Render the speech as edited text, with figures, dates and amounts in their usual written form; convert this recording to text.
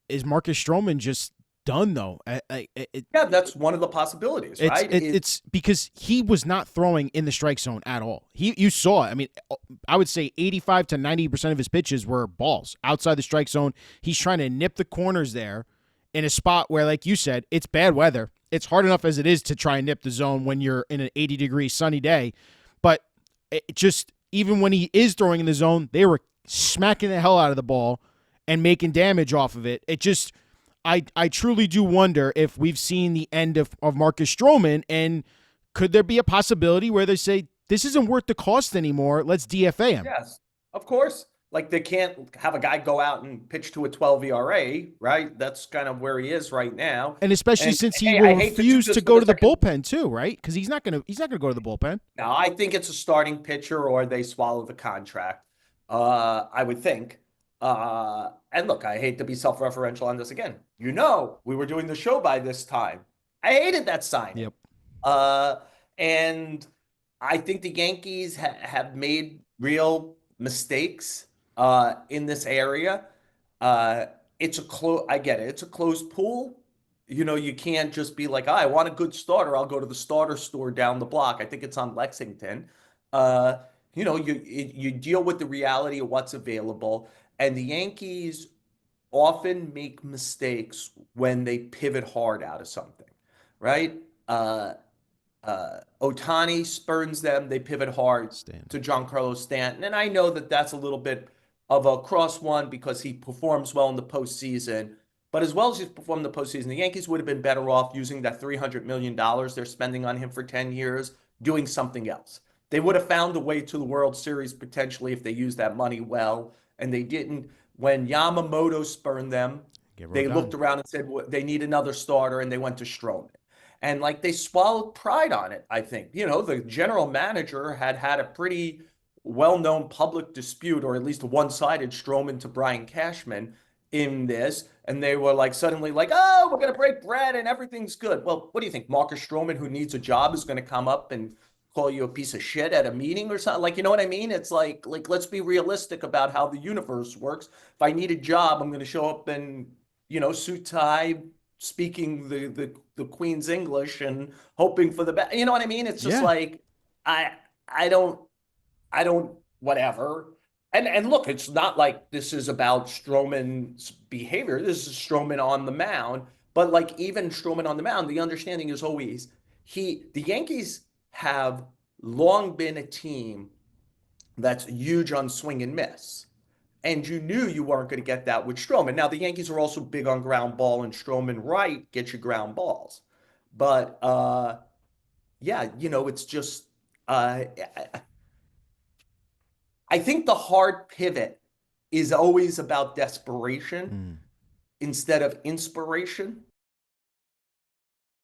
is Marcus Stroman just done though? Yeah, that's one of the possibilities, right? It's because he was not throwing in the strike zone at all. You saw it. I mean, I would say 85 to 90% of his pitches were balls outside the strike zone. He's trying to nip the corners there in a spot where, like you said, it's bad weather. It's hard enough as it is to try and nip the zone when you're in an 80-degree sunny day. But it just, even when he is throwing in the zone, they were smacking the hell out of the ball and making damage off of it. It just, I truly do wonder if we've seen the end of Marcus Stroman, and could there be a possibility where they say, this isn't worth the cost anymore, let's DFA him? Yes, of course. Like they can't have a guy go out and pitch to a 12 ERA, right? That's kind of where he is right now. And especially And since he hey, will I hate to do refuse this to for go the to the second. bullpen too, right? Because he's not gonna go to the bullpen. Now, I think it's a starting pitcher or they swallow the contract. I would think. And look, I hate to be self-referential on this again. We were doing the show by this time. I hated that signing. Yep. Uh, and I think the Yankees have made real mistakes in this area. Uh, I get it. It's a closed pool. You can't just be like, I want a good starter. I'll go to the starter store down the block. I think it's on Lexington. Uh, you deal with the reality of what's available, and the Yankees often make mistakes when they pivot hard out of something, right? Uh, Otani spurns them. They pivot hard Stanton. to Giancarlo Stanton. And I know that that's a little bit of a cross one because he performs well in the postseason. But as well as he's performed in the postseason, the Yankees would have been better off using that $300 million they're spending on him for 10 years, doing something else. They would have found a way to the World Series potentially if they used that money well, and they didn't. When Yamamoto spurned them, Get they looked Rodon. around and said they need another starter, and they went to Stroman. And like they swallowed pride on it, I think. The general manager had a pretty well-known public dispute, or at least a one-sided Stroman to Brian Cashman in this. And they were like suddenly like, oh, we're going to break bread and everything's good. Well, what do you think? Marcus Stroman, who needs a job, is going to come up and call you a piece of shit at a meeting or something? Like, you know what I mean? It's like let's be realistic about how the universe works. If I need a job, I'm going to show up in, suit tie, speaking the Queen's English and hoping for the best. You know what I mean? It's just Yeah. like I I don't I don't whatever. And look, it's not like this is about Stroman's behavior. This is Stroman on the mound. But like even Stroman on the mound, the understanding is always the Yankees have long been a team that's huge on swing and miss. And you knew you weren't going to get that with Stroman. Now, the Yankees are also big on ground ball, and Stroman right gets you ground balls. But yeah, it's just I think the hard pivot is always about desperation Mm. instead of inspiration.